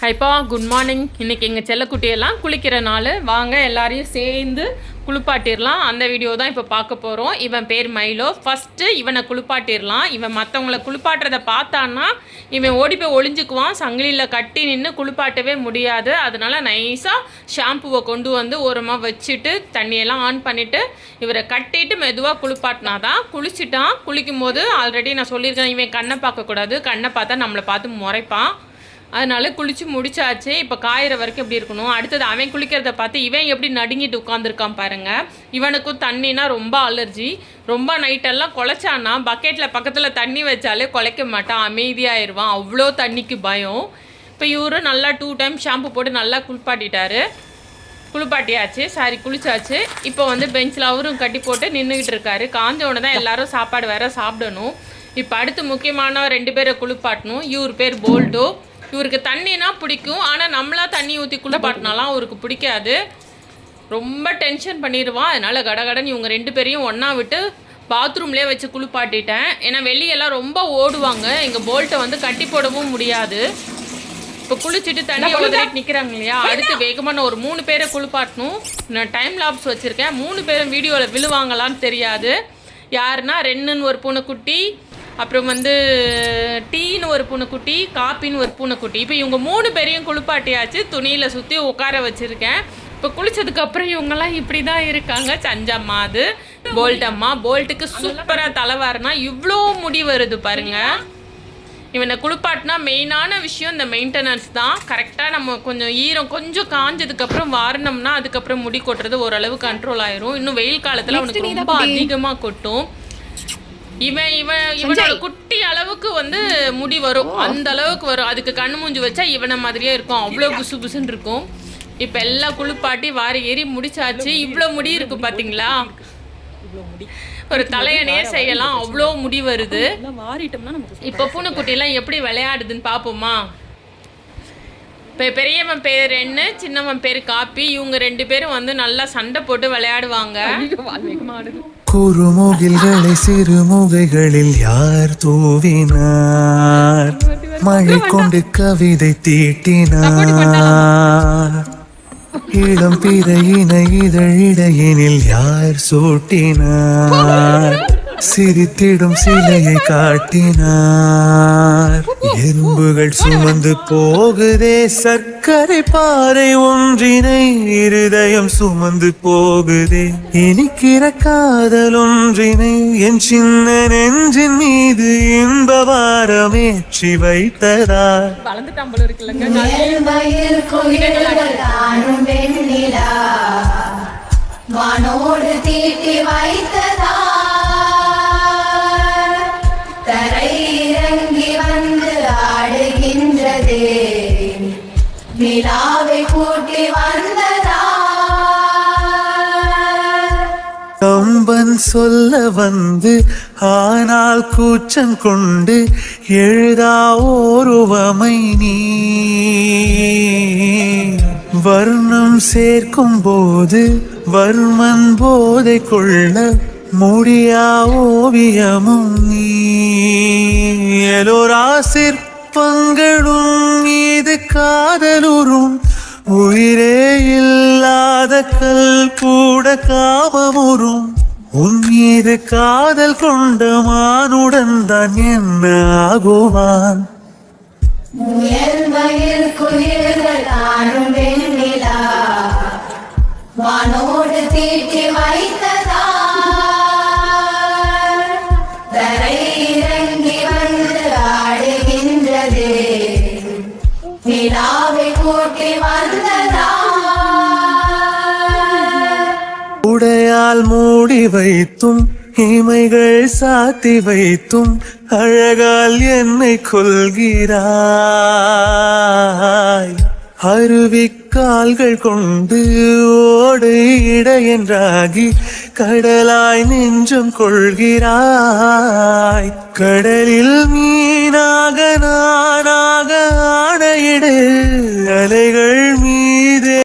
ஹைப்பா, good morning. இன்றைக்கி எங்கள் செல்லக்குட்டியெல்லாம் குளிக்கிற நாள். வாங்க எல்லாரையும் சேர்ந்து குளிப்பாட்டிடலாம். அந்த வீடியோ தான் இப்போ பார்க்க போகிறோம். இவன் பேர் மைலோ. ஃபஸ்ட்டு இவனை குளிப்பாட்டிடலாம். இவன் மற்றவங்கள குளிப்பாட்டுறதை பார்த்தான்னா இவன் ஓடி போய் ஒளிஞ்சுக்குவான். சங்கிலியில் கட்டி நின்று குளிப்பாட்டவே முடியாது. அதனால் நைஸாக ஷாம்புவை கொண்டு வந்து ஓரமாக வச்சுட்டு தண்ணியெல்லாம் ஆன் பண்ணிவிட்டு இவரை கட்டிட்டு மெதுவாக குளிப்பாட்டினா தான் குளிச்சுட்டான். குளிக்கும் போது ஆல்ரெடி நான் சொல்லியிருக்கேன், இவன் கண்ணை பார்க்கக்கூடாது. கண்ணை பார்த்தா நம்மளை பார்த்து முறைப்பான். அதனால குளித்து முடிச்சாச்சு. இப்போ காயிற வரைக்கும் எப்படி இருக்கணும். அடுத்தது அவன் குளிக்கிறத பார்த்து இவன் எப்படி நடுங்கிட்டு உட்காந்துருக்கான் பாருங்கள். இவனுக்கும் தண்ணினா ரொம்ப அலர்ஜி. ரொம்ப நைட்டெல்லாம் குலைச்சான்னா பக்கெட்டில் பக்கத்தில் தண்ணி வச்சாலே குலைக்க மாட்டான், அமைதியாகிடுவான். அவ்வளோ தண்ணிக்கு பயம். இப்போ இவரும் நல்லா 2 டைம் ஷாம்பு போட்டு நல்லா குளிப்பாட்டியாச்சு. குளிச்சாச்சு. இப்போ வந்து பெஞ்சில் அவரும் கட்டி போட்டு நின்றுக்கிட்டு இருக்காரு. காஞ்சவனை தான் எல்லோரும் சாப்பாடு வேறு சாப்பிடணும். இப்போ அடுத்து முக்கியமான 2 பேரை குளிப்பாட்டணும். இவர் பேர் போல்டோ. இவருக்கு தண்ணினா பிடிக்கும். ஆனால் நம்மளா தண்ணி ஊற்றி குளிப்பாட்டினாலாம் அவருக்கு பிடிக்காது. ரொம்ப டென்ஷன் பண்ணிடுவான். அதனால் கடகடன்னு இவங்க 2 பேரையும் ஒன்றா விட்டு பாத்ரூம்லேயே வச்சு குளிப்பாட்டிட்டேன். ஏன்னா வெளியெல்லாம் ரொம்ப ஓடுவாங்க. எங்கள் போல்ட்டை வந்து கட்டி போடவும் முடியாது. இப்போ குளிச்சுட்டு தண்ணி உதறிட்டு நிற்கிறாங்க இல்லையா. அடுத்து வேகமாக நான் ஒரு 3 பேரை குளிப்பாட்டணும். நான் டைம் லாப்ஸ் வச்சுருக்கேன். 3 பேரும் வீடியோவில் விழுவாங்களான்னு தெரியாது. யாருன்னா ரென்னுன்னு ஒரு பூனைக்குட்டி, அப்புறம் வந்து டீன்னு ஒரு பூனைக்குட்டி, காப்பின்னு ஒரு பூனைக்குட்டி. இப்போ இவங்க 3 பேரையும் குளிப்பாட்டியாச்சு. துணியில் சுற்றி உட்கார வச்சுருக்கேன். இப்போ குளித்ததுக்கப்புறம் இவங்கெல்லாம் இப்படி தான் இருக்காங்க. சஞ்சம்மா, அது போல்டம்மா. போல்ட்டுக்கு சூப்பராக தலைவாருனா இவ்வளோ முடி வருது பாருங்கள். இவனை குளிப்பாட்டினா மெயினான விஷயம் இந்த மெயின்டெனன்ஸ் தான். கரெக்டாக நம்ம கொஞ்சம் ஈரம் கொஞ்சம் காஞ்சதுக்கப்புறம் வாரினோம்னா அதுக்கப்புறம் முடி கொட்டுறது ஓரளவு கண்ட்ரோல் ஆயிரும். இன்னும் வெயில் காலத்தில் அவனுக்கு ரொம்ப அதிகமாக கொட்டும். இவனோட குட்டி அளவுக்கு வந்து முடி வரும். அந்த அளவுக்கு வரும். அதுக்கு கண்ணு மூஞ்சி வச்சா இவனை மாதிரியே இருக்கும். அவ்வளோ புசு புசுன்னு இருக்கும். இப்போ எல்லாம் குளிப்பாட்டி வாரி ஏறி முடிச்சாச்சு. இவ்வளோ முடி இருக்கு பார்த்தீங்களா. ஒரு தலையணையே செய்யலாம், அவ்வளோ முடி வருது. இப்போ பூனைக்குட்டியெல்லாம் எப்படி விளையாடுதுன்னு பார்ப்போமா. இப்போ பெரியவன் பேர் ரென்னு, சின்னவன் பேர் காப்பி. இவங்க 2 பேரும் வந்து நல்லா சண்டை போட்டு விளையாடுவாங்க. குறுமுகில்களை சிறுமுகைகளில் யார் தூவினார், மழை கொண்டு கவிதை தீட்டினார், இளம் பிறையின இதழிடையினில் யார் சூட்டினார், சிரித்திடும் சிலையை காட்டினார். எறும்புகள் சுமந்து போகுதே சர்க்கரை பாறை ஒன்றினை, இருதயம் சுமந்து போகுதே இனிக்கிற காதல் ஒன்றினை, என் சின்ன நெஞ்சின் மீது இன்ப வாரமேற்றி வைத்ததார். வானோடு தீட்டி வைத்ததா, தரை இறங்கி வந்து ஆடுகின்றதே, நிலாவை கூட்டி வந்ததா. கம்பன் சொல்ல வந்து ஆனால் கூச்சம் கொண்டு எழுதா ஓருவமை நீ, வர்ணம் சேர்க்கும் போது வர்மன் போதை கொள்ள முடியா ஓவியமும் நீ. எலோரா சிற்பங்களும் மீது காதலுறும், உயிரே இல்லாத கல் கூட காமமுறும், உன் மீது காதல் கொண்ட மானுடன் தான் என்ன ஆகுவான். முயல் குயில்கள் தானும் வெண்ணிலா, வானோடு தீட்டி வைத்ததா, தரை இறங்கி வந்து ஆடுகின்றதே, நிலாவை கூட்டி வந்ததா. உடையால் மூடி வைத்தும் இமைகள் சாத்தி வைத்தும் அழகால் என்னை கொள்கிறாய். அருவிக்கால்கள் கொண்டு ஓடு இடையென்றாகி கடலாய் நெஞ்சம் கொள்கிறாய். கடலில் மீனாக நானாக ஆடையிடு, அலைகள்